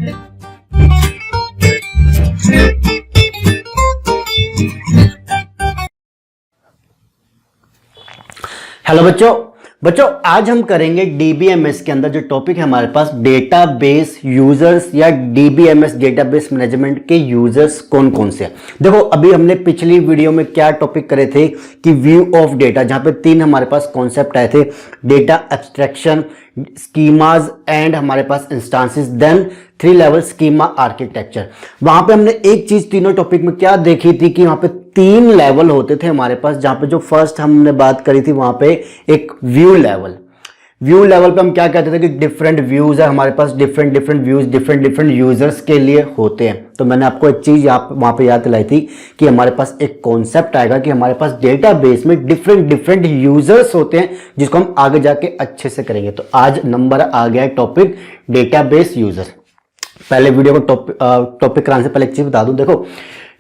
Hello बच्चों आज हम करेंगे डीबीएमएस के अंदर जो टॉपिक है हमारे पास डेटाबेस यूजर्स या डीबीएमएस डेटाबेस मैनेजमेंट के यूजर्स कौन कौन से हैं। देखो अभी हमने पिछली वीडियो में क्या टॉपिक करे थे कि व्यू ऑफ डेटा, जहां पे तीन हमारे पास कॉन्सेप्ट आए थे, डेटा एब्स्ट्रैक्शन, स्कीमाज एंड हमारे पास instances, then 3 level schema architecture. वहां पे हमने एक चीज तीनों टॉपिक में क्या देखी थी कि वहां पे 3 लेवल होते थे हमारे पास, जहां पे जो फर्स्ट हमने बात करी थी वहां पे एक व्यू लेवल पे हम क्या कहते थे कि डिफरेंट व्यूज है हमारे पास, डिफरेंट व्यूज डिफरेंट यूजर्स के लिए होते हैं। तो मैंने आपको एक चीज वहां पे याद दिलाई थी कि हमारे पास एक कॉन्सेप्ट आएगा कि हमारे पास डेटाबेस में डिफरेंट यूजर्स होते हैं, जिसको हम आगे जाके अच्छे से करेंगे। तो आज नंबर आ गया है टॉपिक डेटाबेस यूजर। पहले वीडियो को टॉपिक कराने से पहले एक चीज बता दूं, देखो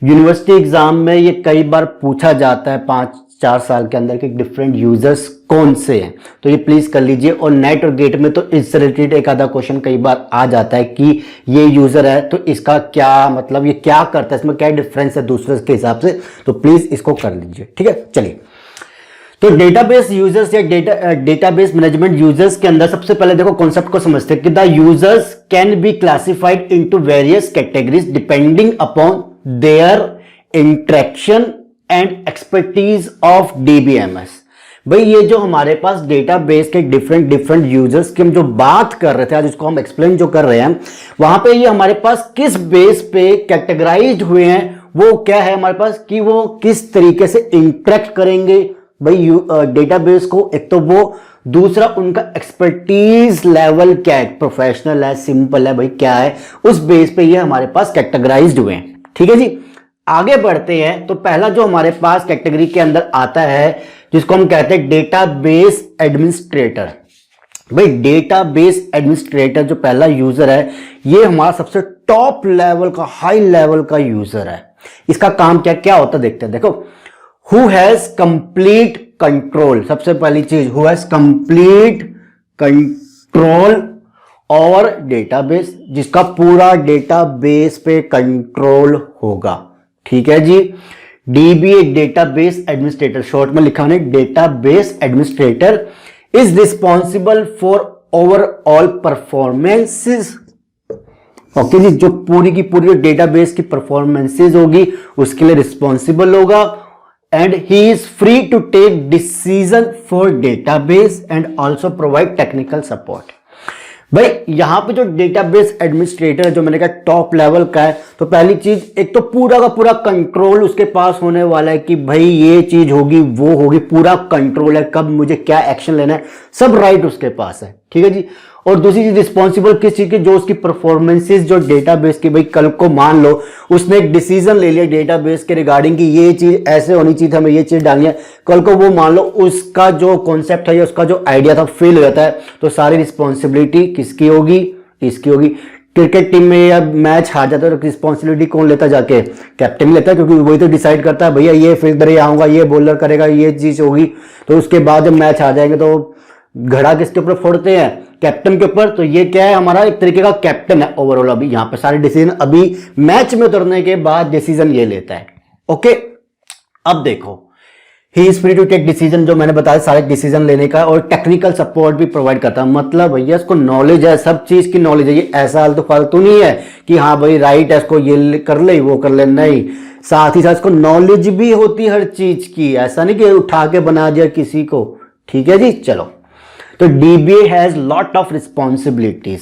यूनिवर्सिटी एग्जाम में ये कई बार पूछा जाता है 5-4 साल के अंदर कि डिफरेंट यूजर्स कौन से हैं, तो ये प्लीज कर लीजिए। और नेट और गेट में तो इससे रिलेटेड एक आधा क्वेश्चन कई बार आ जाता है कि ये यूजर है तो इसका क्या मतलब, ये क्या करता है, इसमें क्या डिफरेंस है दूसरे के हिसाब से, तो प्लीज इसको कर लीजिए। ठीक है, चलिए। तो डेटाबेस यूजर्स या डेटाबेस मैनेजमेंट यूजर्स के अंदर सबसे पहले देखो कॉन्सेप्ट को समझते हैं कि the users can be classified into various categories depending upon their interaction and expertise of DBMS. भाई ये जो हमारे पास डेटाबेस के डिफरेंट यूजर्स की हम जो बात कर रहे थे आज, उसको हम एक्सप्लेन जो कर रहे हैं, वहां पे ये हमारे पास किस बेस पे कैटेगराइज्ड हुए हैं, वो क्या है हमारे पास कि वो किस तरीके से इंटरेक्ट करेंगे भाई डेटाबेस को, एक तो वो, दूसरा उनका एक्सपर्टीज लेवल क्या है, प्रोफेशनल है, सिंपल है, भाई क्या है, उस बेस पे ये हमारे पास कैटेगराइज्ड हुए हैं। ठीक है जी, आगे बढ़ते हैं। तो पहला जो हमारे पास कैटेगरी के अंदर आता है जिसको हम कहते हैं डेटाबेस एडमिनिस्ट्रेटर। भाई डेटाबेस एडमिनिस्ट्रेटर जो पहला यूजर है, ये हमारा सबसे टॉप लेवल का, हाई लेवल का यूजर है। इसका काम क्या क्या होता है देखते हैं। देखो, हु हैज कंप्लीट कंट्रोल, सबसे पहली चीज, हु हैज कंप्लीट कंट्रोल और डेटाबेस, जिसका पूरा डेटाबेस पे कंट्रोल होगा। ठीक है जी, डीबीए डेटाबेस एडमिनिस्ट्रेटर, शॉर्ट में लिखा है database administrator, is responsible for overall performances. Okay जी, जो पूरी की पूरी डेटाबेस की परफॉर्मेंसेस होगी उसके लिए रिस्पॉन्सिबल होगा। And he is free to take decision for database and also provide technical support. भाई यहां पे जो डेटाबेस एडमिनिस्ट्रेटर है, जो मैंने कहा टॉप लेवल का है, तो पहली चीज, एक तो पूरा का पूरा कंट्रोल उसके पास होने वाला है कि भाई ये चीज होगी वो होगी, पूरा कंट्रोल है, कब मुझे क्या एक्शन लेना है, सब राइट उसके पास है। ठीक है जी। और दूसरी चीज, रिस्पॉन्सिबल किस चीज की, जो उसकी परफॉर्मेंसेस जो डेटाबेस की, भाई कल को मान लो उसने एक डिसीजन ले लिया डेटाबेस के रिगार्डिंग कि ये चीज ऐसे होनी चाहिए, हमें ये चीज डालनी है, कल को वो मान लो उसका जो कॉन्सेप्ट है या उसका जो आइडिया था फेल हो जाता है, तो सारी रिस्पॉन्सिबिलिटी किसकी होगी, इसकी होगी। क्रिकेट टीम में या मैच हार जाता है तो रिस्पॉन्सिबिलिटी कौन लेता है, जाके कैप्टन लेता है, क्योंकि वही तो डिसाइड करता है भैया ये फील्डर आऊंगा, ये बॉलर करेगा, ये चीज होगी। तो उसके बाद जब मैच हार जाएंगे तो घड़ा किसके ऊपर फोड़ते हैं, कैप्टन के ऊपर। तो ये क्या है, हमारा एक तरीके का कैप्टन है ओवरऑल। अभी यहां पे सारे डिसीजन, अभी मैच में उतरने के बाद डिसीजन ये लेता है। ओके, अब देखो, he is free to take decision, जो मैंने बताया सारे डिसीजन लेने का, और टेक्निकल सपोर्ट भी प्रोवाइड करता है। मतलब भैया इसको नॉलेज है, सब चीज की नॉलेज है, ये ऐसा आलतू फालतू नहीं है कि हाँ भाई राइट है, इसको ये कर ले वो कर ले, नहीं, साथ ही साथ इसको नॉलेज भी होती हर चीज की, ऐसा नहीं कि उठा के बना दिया किसी को। ठीक है जी, चलो। तो dBA has lot of responsibilities.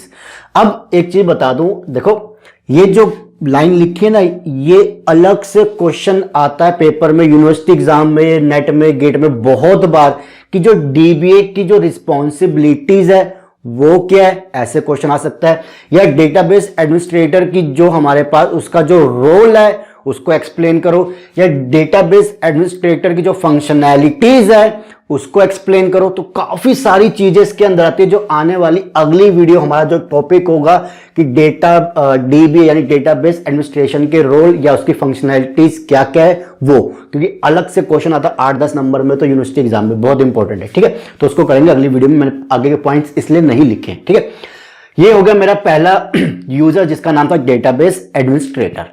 अब एक चीज बता दूं, देखो ये जो लाइन लिखी है ना, ये अलग से क्वेश्चन आता है पेपर में, यूनिवर्सिटी एग्जाम में, नेट में, गेट में बहुत बार, कि जो डीबीए की जो रिस्पॉन्सिबिलिटीज है वो क्या है, ऐसे क्वेश्चन आ सकता है। या डेटाबेस एडमिनिस्ट्रेटर की जो हमारे पास उसका जो रोल है उसको एक्सप्लेन करो, या डेटाबेस एडमिनिस्ट्रेटर की जो फंक्शनैलिटीज है उसको एक्सप्लेन करो। तो काफी सारी चीजें इसके अंदर आती है, जो आने वाली अगली वीडियो हमारा जो टॉपिक होगा कि डीबीए यानी डेटाबेस एडमिनिस्ट्रेशन के रोल या उसकी फंक्शनैलिटीज क्या क्या है वो, क्योंकि अलग से क्वेश्चन आता है 8-10 नंबर में, तो यूनिवर्सिटी एग्जाम में बहुत इंपॉर्टेंट है। ठीक है, तो उसको करेंगे अगली वीडियो में, मैंने आगे के पॉइंट्स इसलिए नहीं लिखे। ठीक है, ये हो गया मेरा पहला यूजर जिसका नाम था डेटाबेस एडमिनिस्ट्रेटर।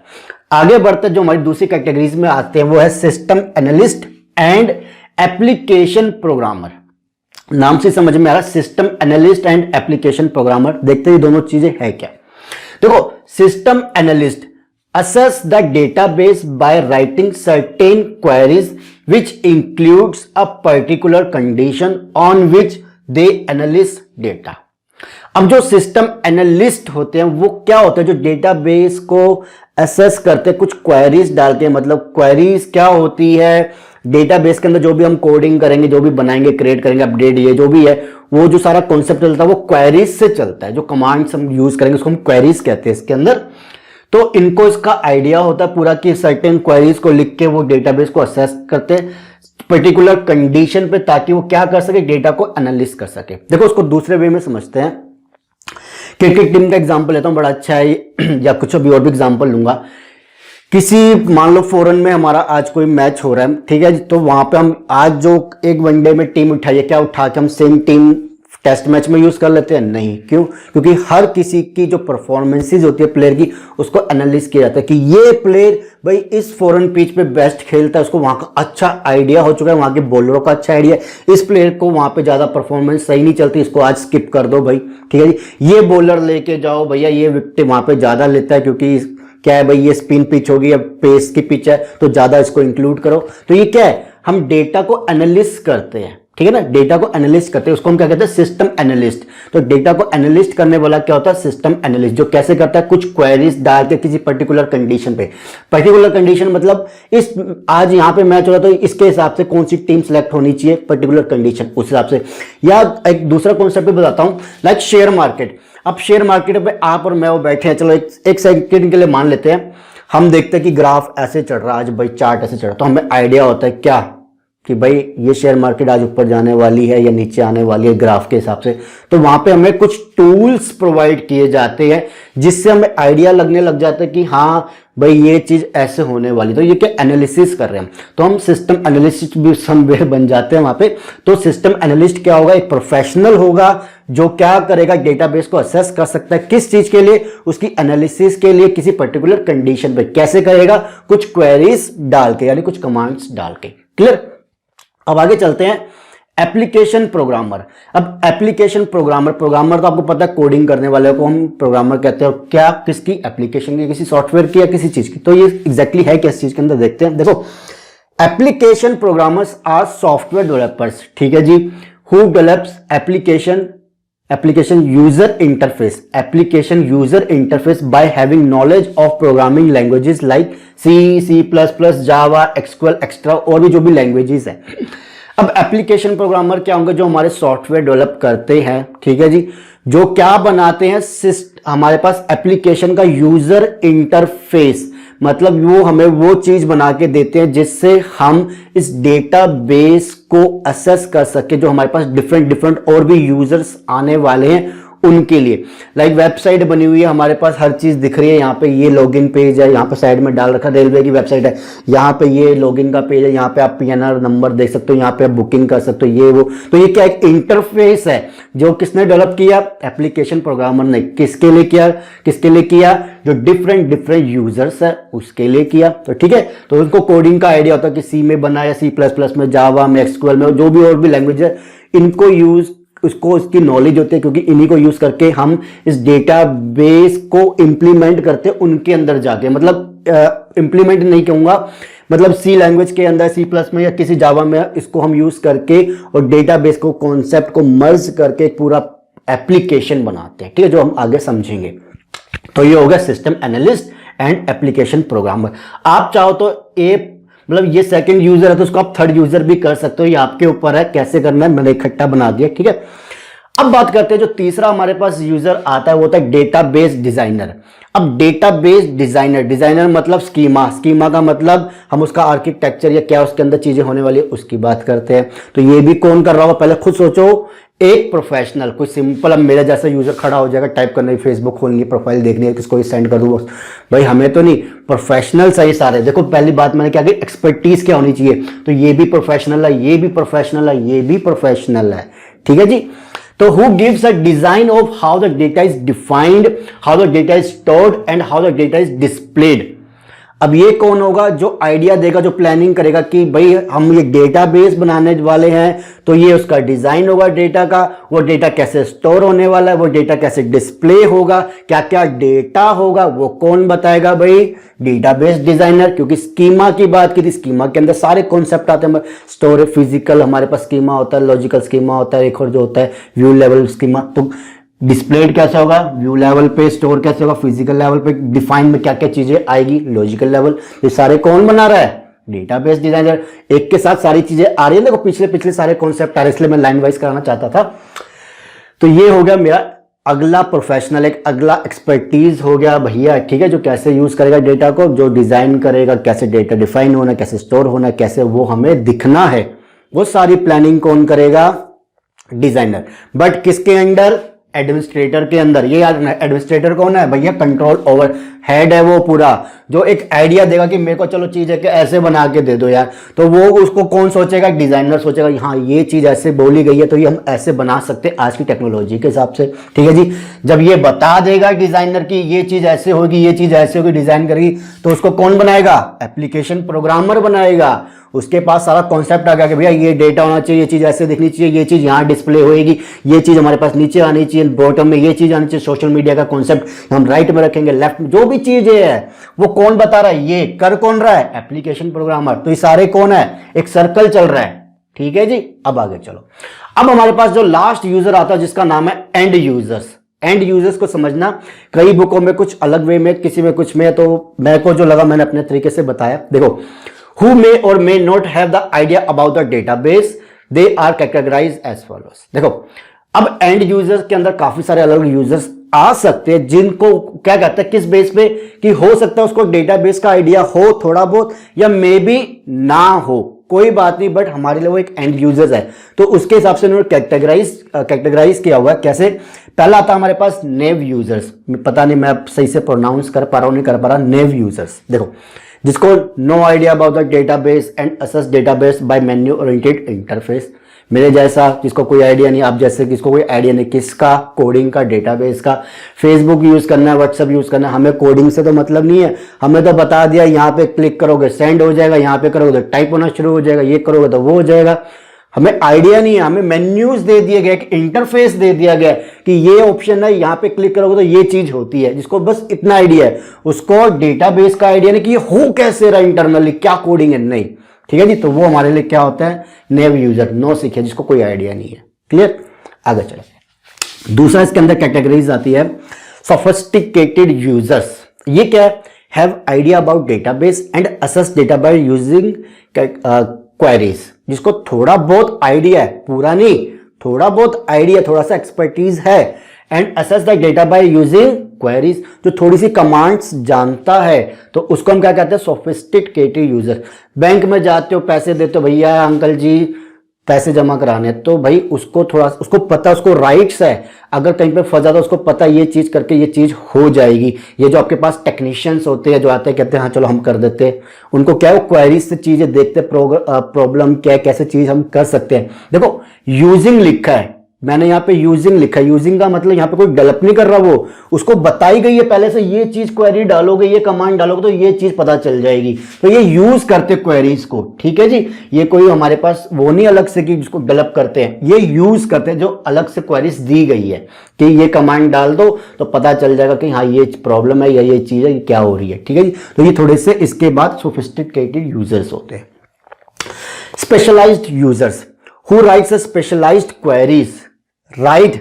आगे बढ़ते जो हमारी दूसरी कैटेगरीज में आते हैं वो है system analyst and application programmer. नाम से समझ में आ रहा, system analyst and application programmer. देखते हैं दोनों चीजें है क्या। देखो, system analyst assess the database by writing certain queries which includes a particular condition on which they analyze data। अब जो सिस्टम एनालिस्ट होते हैं वो क्या होते हैं, जो डेटाबेस को असेस करते हैं कुछ क्वेरीज डाल के। मतलब क्वेरीज क्या होती है, डेटाबेस के अंदर जो भी हम कोडिंग करेंगे, जो भी बनाएंगे, क्रिएट करेंगे, अपडेट, ये जो भी है, वो जो सारा कॉन्सेप्ट चलता है वो क्वेरीज से चलता है। जो कमांड्स हम यूज करेंगे उसको हम क्वेरीज कहते हैं इसके अंदर। तो इनको इसका आइडिया होता है पूरा कि सर्टेन क्वेरीज को लिख के वो डेटाबेस को असेस करते हैं पर्टिकुलर कंडीशन पे, ताकि वो क्या कर सके, डेटा को एनालिस कर सके। देखो, उसको दूसरे वे में समझते हैं। क्रिकेट टीम का एग्जांपल लेता हूं, बड़ा अच्छा है, या कुछ अभी और भी एग्जांपल लूंगा। किसी मान लो फॉरेन में हमारा आज कोई मैच हो रहा है, ठीक है, तो वहां पे हम आज जो एक वनडे में टीम उठाई है, क्या उठा के हम सेम टीम टेस्ट मैच में यूज कर लेते हैं? नहीं। क्यों? क्योंकि हर किसी की जो परफॉर्मेंसेज होती है प्लेयर की, उसको एनालिस किया जाता है कि ये प्लेयर भाई इस फॉरेन पिच पे बेस्ट खेलता है, उसको वहां का अच्छा आइडिया हो चुका है, वहां के बॉलरों का अच्छा आइडिया है, इस प्लेयर को वहां पे ज्यादा परफॉर्मेंस सही नहीं चलती, इसको आज स्किप कर दो भाई, ठीक है जी। ये बॉलर लेके जाओ भैया, ये विकेट वहां पे ज्यादा लेता है, क्योंकि क्या है भाई, ये स्पिन पिच होगी या पेस की पिच है, तो ज्यादा इसको इंक्लूड करो। तो ये क्या है, हम डेटा को एनालिस करते हैं, ठीक है ना, डेटा को एनालिस्ट करते हैं, उसको हम क्या कहते हैं, सिस्टम एनालिस्ट। तो डेटा को एनालिस्ट करने वाला क्या होता है, सिस्टम एनालिस्ट, जो कैसे करता है, कुछ क्वेरीज डाल के किसी पर्टिकुलर कंडीशन पे। पर्टिकुलर कंडीशन मतलब इस आज यहां पे मैच हो रहा है तो इसके हिसाब से कौन सी टीम सेलेक्ट होनी चाहिए, पर्टिकुलर कंडीशन उस हिसाब से। या एक दूसरा कॉन्सेप्ट भी बताता हूं, लाइक शेयर मार्केट। अब शेयर मार्केट पे आप और मैं वो बैठे हैं, चलो एक सेकंड के लिए मान लेते हैं, हम देखते हैं कि ग्राफ ऐसे चढ़ रहा है आज भाई, चार्ट ऐसे चढ़ रहा है, तो हमें आइडिया होता है क्या कि भाई ये शेयर मार्केट आज ऊपर जाने वाली है या नीचे आने वाली है ग्राफ के हिसाब से। तो वहां पे हमें कुछ टूल्स प्रोवाइड किए जाते हैं जिससे हमें आइडिया लगने लग जाता है कि हाँ भाई ये चीज ऐसे होने वाली। तो ये क्या एनालिसिस कर रहे हैं, तो हम सिस्टम एनालिस्ट भी समवेयर बन जाते हैं वहां पे। तो सिस्टम एनालिस्ट क्या होगा, एक प्रोफेशनल होगा जो क्या करेगा, डेटाबेस को असेस कर सकता है किस चीज के लिए, उसकी एनालिसिस के लिए, किसी पर्टिकुलर कंडीशन पे। कैसे करेगा, कुछ क्वेरीज डाल के, यानी कुछ कमांड्स डाल के। क्लियर? अब आगे चलते हैं, एप्लीकेशन प्रोग्रामर। अब एप्लीकेशन प्रोग्रामर तो आपको पता है कोडिंग करने वाले को हम प्रोग्रामर कहते हैं। क्या, किसकी, एप्लीकेशन की, किसी सॉफ्टवेयर की या किसी चीज की। तो ये एग्जैक्टली है किस चीज के अंदर, देखते हैं। देखो, application programmers are software developers, ठीक है जी, who develops application user interface by having knowledge of programming languages like C++, Java, XQL, extra, और भी जो भी लैंग्वेजेस है। अब एप्लीकेशन प्रोग्रामर क्या होंगे, जो हमारे सॉफ्टवेयर डेवलप करते हैं, ठीक है जी, जो क्या बनाते हैं, हमारे पास एप्लीकेशन का यूजर इंटरफेस, मतलब वो हमें वो चीज बना के देते हैं जिससे हम इस डेटाबेस को असेस कर सके, जो हमारे पास डिफरेंट और भी यूजर्स आने वाले हैं उनके लिए। लाइक वेबसाइट बनी हुई है, हमारे पास हर चीज दिख रही है, यहाँ पे ये लॉगिन पेज है, यहाँ पे साइड में डाल रखा रेलवे की वेबसाइट है, यहाँ पे ये लॉगिन का पेज है, यहाँ पे आप PNR नंबर देख सकते हो, यहाँ पे आप बुकिंग कर सकते हो, ये वो। तो ये क्या, एक इंटरफेस है जो किसने डेवलप किया, एप्लीकेशन प्रोग्रामर ने। किसके लिए किया, जो डिफरेंट यूजर्स है उसके लिए किया। तो ठीक है, तो उनको कोडिंग का आइडिया होता है कि C में बना या C++ में, जावा में, एक्सक्यूएल में, जो भी और भी लैंग्वेज है, इनको यूज, उसको इसकी नॉलेज होती है, क्योंकि इन्हीं को यूज करके हम इस डेटाबेस को इंप्लीमेंट करते हैं उनके अंदर जाके। मतलब इंप्लीमेंट नहीं कहूंगा, मतलब C लैंग्वेज के अंदर, C+ में या किसी जावा में, इसको हम यूज करके और डेटाबेस को, कॉन्सेप्ट को मर्ज करके एक पूरा एप्लीकेशन बनाते हैं, ठीक है, जो हम आगे समझेंगे। तो ये हो गया system analyst and application programmer. आप चाहो तो मतलब ये सेकंड यूजर है तो उसको आप थर्ड यूजर भी कर सकते हो, ये आपके ऊपर है कैसे करना है, मैंने इकट्ठा बना दिया, ठीक है। अब बात करते हैं जो तीसरा हमारे पास यूजर आता है वो होता है डेटाबेस डिजाइनर। अब डेटाबेस डिजाइनर मतलब स्कीमा का मतलब हम उसका आर्किटेक्चर या क्या उसके अंदर चीजें होने वाली है उसकी बात करते हैं। तो ये भी कौन कर रहा होगा, पहले खुद सोचो। एक प्रोफेशनल, कोई सिंपल, अब मेरा जैसा यूजर खड़ा हो जाएगा, टाइप करना है, फेसबुक खोलनी है, प्रोफाइल देखनी है, किसको सेंड कर दूँ, भाई हमें तो नहीं, प्रोफेशनल सही सारे। देखो पहली बात मैंने क्या की, एक्सपर्टीज क्या होनी चाहिए, तो ये भी प्रोफेशनल है, ये भी प्रोफेशनल है, ये भी प्रोफेशनल है, ठीक है जी। तो who gives a design of how the data is defined, how the data is stored and how the data is displayed. अब ये कौन होगा जो आइडिया देगा, जो प्लानिंग करेगा कि भाई हम ये डेटाबेस बनाने वाले हैं, तो ये उसका डिजाइन होगा डेटा का, वो डेटा कैसे स्टोर होने वाला है, वो डेटा कैसे डिस्प्ले होगा, क्या क्या डेटा होगा, वो कौन बताएगा भाई, डेटाबेस डिजाइनर। क्योंकि स्कीमा की बात की थी, स्कीमा के अंदर सारे कॉन्सेप्ट आते हैं, स्टोरेज फिजिकल हमारे पास स्कीमा होता है, लॉजिकल स्कीमा होता है, एक और जो होता है व्यू लेवल स्कीमा। तो डिस्प्लेड कैसे होगा, व्यू लेवल पे, स्टोर कैसे होगा फिजिकल लेवल पे, डिफाइन में क्या क्या चीजें आएगी लॉजिकल लेवल। ये सारे कौन बना रहा है, डेटाबेस डिजाइनर। एक के साथ सारी चीजें आ रही है, देखो पिछले सारे कॉन्सेप्ट आ रहे हैं, इसलिए मैं लाइन वाइज कराना चाहता था। तो ये हो गया मेरा अगला प्रोफेशनल, एक अगला एक्सपर्टीज हो गया भैया, ठीक है, जो कैसे यूज करेगा डेटा को, जो डिजाइन करेगा, कैसे डेटा डिफाइन होना, कैसे स्टोर होना, कैसे वो हमें दिखना है, वो सारी प्लानिंग कौन करेगा, डिजाइनर। बट किसके अंडर, एडमिनिस्ट्रेटर के अंदर। ये याद रखना, एडमिनिस्ट्रेटर कौन है भैया, कंट्रोल ओवर हेड है वो पूरा, जो एक आइडिया देगा कि मेरे को चलो चीज है कि ऐसे बना के दे दो यार, तो वो उसको कौन सोचेगा, डिजाइनर सोचेगा हाँ ये चीज ऐसे बोली गई है तो ये हम ऐसे बना सकते हैं आज की टेक्नोलॉजी के हिसाब से, ठीक है जी। जब ये बता देगा डिजाइनर की ये चीज ऐसे होगी, ये चीज ऐसे होगी, डिजाइन करेगी, तो उसको कौन बनाएगा, एप्लीकेशन प्रोग्रामर बनाएगा। उसके पास सारा कॉन्सेप्ट आ गया कि भैया ये डेटा होना चाहिए, ये चीज ऐसे दिखनी चाहिए, ये चीज यहाँ डिस्प्ले होएगी, ये चीज हमारे पास नीचे आनी चाहिए, बॉटम में ये चीज आनी चाहिए, सोशल मीडिया का कॉन्सेप्ट हम राइट में रखेंगे, लेफ्ट में, जो भी चीज है वो कौन बता रहा है, ये कर कौन रहा है, एप्लीकेशन प्रोग्रामर। तो ये सारे कौन है, एक सर्कल चल रहा है, ठीक है जी। अब आगे चलो, अब हमारे पास जो लास्ट यूजर आता है जिसका नाम है एंड यूजर्स। एंड यूजर्स को समझना कई बुकों में कुछ अलग वे में, किसी में कुछ में, तो मेरे को जो लगा मैंने अपने तरीके से बताया। देखो, who may or may not have the idea about the database, they are categorized as follows। देखो, अब एंड यूजर्स के अंदर काफी सारे अलग यूजर्स आ सकते हैं, जिनको क्या कहते हैं, किस बेस पे, कि हो सकता है उसको डेटाबेस का आइडिया हो थोड़ा बहुत, या मे बी ना हो, कोई बात नहीं, बट हमारे लिए वो एक एंड यूजर्स है, तो उसके हिसाब से उन्होंने कैटेगराइज किया हुआ है। कैसे, पहला आता हमारे पास नेव यूजर्स, पता नहीं मैं सही से प्रोनाउंस कर पा रहा हूं नहीं कर पा रहा, नेव यूजर्स। देखो, जिसको no idea about the database and access database by menu oriented interface, मेरे जैसा जिसको कोई आइडिया नहीं, आप जैसे किसको कोई आइडिया नहीं, किसका, कोडिंग का, डेटाबेस का, फेसबुक यूज करना है, व्हाट्सएप यूज करना है, हमें कोडिंग से तो मतलब नहीं है, हमें तो बता दिया यहाँ पे क्लिक करोगे सेंड हो जाएगा, यहाँ पे करोगे तो टाइप होना शुरू हो जाएगा, ये करोगे तो वो हो जाएगा। हमें आइडिया नहीं है, हमें मेन्यूज दे दिए गए, एक इंटरफेस दे दिया गया कि ये ऑप्शन है, यहाँ पे क्लिक करोगे तो ये चीज होती है, जिसको बस इतना आइडिया है, उसको डेटाबेस का आइडिया नहीं कि ये हो कैसे रहा इंटरनली, क्या कोडिंग है, नहीं, ठीक है जी। तो वो हमारे लिए क्या होता है, नेव यूजर, नो सीखे, जिसको कोई आइडिया नहीं है। क्लियर, आगे चले। दूसरा इसके अंदर कैटेगरीज आती है सोफिस्टिकेटेड यूजर्स। ये क्या है, have idea about database and assess data by using queries, जिसको थोड़ा बहुत आइडिया है, पूरा नहीं, थोड़ा बहुत आइडिया, थोड़ा सा एक्सपर्टीज है, and assess the data by using queries, जो थोड़ी सी कमांड्स जानता है, तो उसको हम क्या कहते हैं, सोफिस्टिकेटेड यूजर। बैंक में जाते हो, पैसे देते हो, भैया अंकल जी पैसे जमा कराने, तो भाई उसको थोड़ा, उसको पता, उसको राइट्स है, अगर कहीं पे फंसा तो उसको पता ये चीज करके ये चीज हो जाएगी। ये जो आपके पास टेक्नीशियंस होते हैं जो आते हैं कहते हैं हाँ चलो हम कर देते हैं, उनको क्या है, वो क्वेरीज से चीजें देखते, प्रॉब्लम क्या है, कैसे चीज हम कर सकते हैं। देखो, यूजिंग लिखा है, मैंने यहाँ पे यूजिंग लिखा है, यूजिंग का मतलब यहाँ पे कोई डेवलप नहीं कर रहा, वो उसको बताई गई है पहले से, ये चीज क्वेरी डालोगे, ये कमांड डालोगे तो ये चीज पता चल जाएगी, तो ये यूज करते क्वेरीज को, ठीक है जी। ये कोई हमारे पास वो नहीं अलग से कि जिसको डेवलप करते हैं, ये यूज करते हैं जो अलग से क्वेरीज दी गई है कि ये कमांड डाल दो तो पता चल जाएगा कि हाँ ये प्रॉब्लम है या ये चीज है, ये क्या हो रही है, ठीक है जी। तो ये थोड़े से इसके बाद सोफिस्टिकेटेड यूजर्स होते हैं। Specialised users, who writes a specialised queries, right,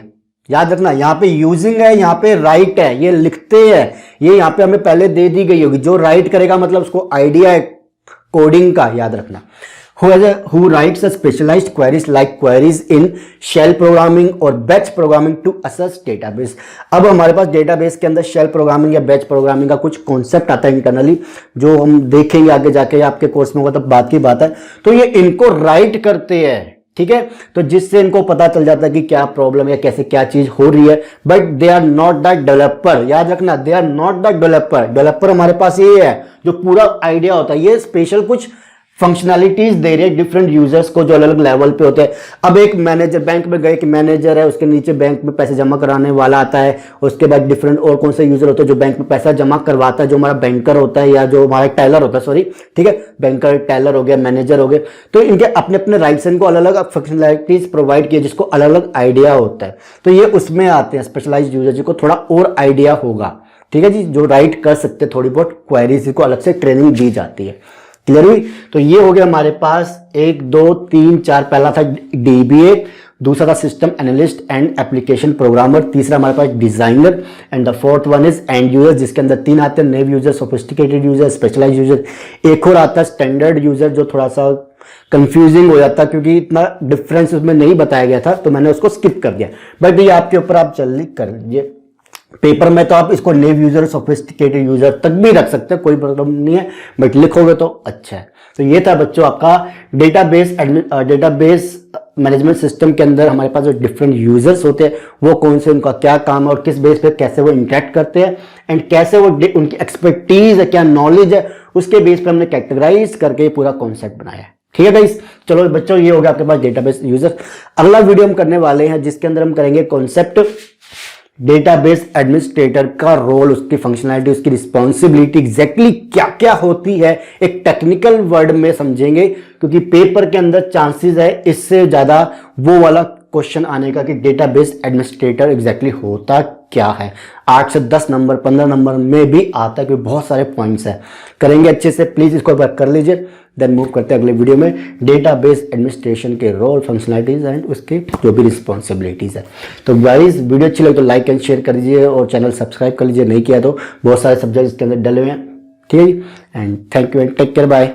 याद रखना, यहाँ पे यूजिंग है, यहाँ पे राइट है, ये लिखते हैं, ये यहाँ पे हमें पहले दे दी गई होगी, जो राइट करेगा मतलब उसको आइडिया है कोडिंग का, याद रखना। who writes a specialized queries like queries in shell programming और batch programming to access database। अब हमारे पास डेटाबेस के अंदर शेल प्रोग्रामिंग या बैच प्रोग्रामिंग का कुछ कॉन्सेप्ट आता है इंटरनली, जो हम देखेंगे आगे जाके, आपके कोर्स में होगा तब बात की बात है। तो ये इनको राइट करते हैं, ठीक है, तो जिससे इनको पता चल जाता है कि क्या प्रॉब्लम है, कैसे क्या चीज हो रही है, but they are not the developer, याद रखना, they are not the developer. Developer हमारे पास ये है जो पूरा आइडिया होता है, ये स्पेशल कुछ फंक्शनैलिटीज दे रही है डिफरेंट यूजर्स को जो अलग अलग लेवल पे होते हैं। अब एक मैनेजर, बैंक में गए कि मैनेजर है, उसके नीचे बैंक में पैसे जमा कराने वाला आता है, उसके बाद डिफरेंट और कौन से यूजर होते हैं जो बैंक में पैसा जमा करवाता है, जो हमारा बैंकर होता है या जो हमारा टेलर होता है, सॉरी ठीक है, बैंकर टेलर हो गया, मैनेजर हो गए। तो इनके अपने अपने राइट्स को अलग अलग फंक्शनैलिटीज प्रोवाइड किए जिसको अलग अलग आइडिया होता है। तो ये उसमें आते हैं स्पेशलाइज्ड यूजर जिसको थोड़ा और आइडिया होगा, ठीक है जी, जो राइट कर सकते थोड़ी बहुत क्वेरीज को अलग से ट्रेनिंग दी जाती है। क्लियर हुई? तो ये हो गया हमारे पास 1 2 3 4। पहला था डीबीए, दूसरा था system analyst and application programmer, तीसरा हमारे पास designer, and the fourth one is end user जिसके अंदर 3 आते हैं, naive user, sophisticated user, specialised user. एक और आता है स्टैंडर्ड यूजर जो थोड़ा सा कंफ्यूजिंग हो जाता क्योंकि इतना डिफरेंस उसमें नहीं बताया गया था तो मैंने उसको स्किप कर दिया। बट ये आपके ऊपर, आप जल्दी कर लीजिए। पेपर में तो आप इसको नेव यूजर, सोफिस्टिकेटेड यूजर तक भी रख सकते हैं, कोई प्रॉब्लम नहीं है, बट लिखोगे तो अच्छा है। तो ये था बच्चों आपका डेटाबेस मैनेजमेंट सिस्टम के अंदर हमारे पास जो डिफरेंट यूजर्स होते हैं वो कौन से, उनका क्या काम है और किस बेस पे कैसे वो इंटरेक्ट करते हैं, एंड कैसे वो उनकी एक्सपर्टीज है, क्या नॉलेज है, उसके बेस पे हमने कैटेगराइज करके पूरा कॉन्सेप्ट बनाया है। ठीक है गाइस, चलो बच्चों ये हो गया आपके पास डेटाबेस यूजर। अगला वीडियो हम करने वाले हैं जिसके अंदर हम करेंगे कॉन्सेप्ट डेटाबेस एडमिनिस्ट्रेटर का रोल, उसकी फंक्शनैलिटी, उसकी रिस्पॉन्सिबिलिटी एग्जैक्टली क्या क्या होती है, एक टेक्निकल वर्ड में समझेंगे क्योंकि पेपर के अंदर चांसेस है इससे ज्यादा वो वाला क्वेश्चन आने का कि डेटाबेस एडमिनिस्ट्रेटर एग्जैक्टली होता क्या है। 8 से 10 नंबर 15 नंबर में भी आता है क्योंकि बहुत सारे पॉइंट्स है। करेंगे अच्छे से, प्लीज इसको एक बार कर लीजिए। देन मूव करते हैं अगले वीडियो में डेटाबेस एडमिनिस्ट्रेशन के रोल, फंक्शनलिटीज एंड उसके जो भी रिस्पॉन्सिबिलिटीज है। तो गाइस वीडियो अच्छी लगे तो लाइक एंड शेयर कर दीजिए और चैनल सब्सक्राइब कर लीजिए, नहीं किया तो बहुत सारे सब्जेक्ट इसके अंदर डले हुए हैं। ठीक है, and thank you and take care, bye.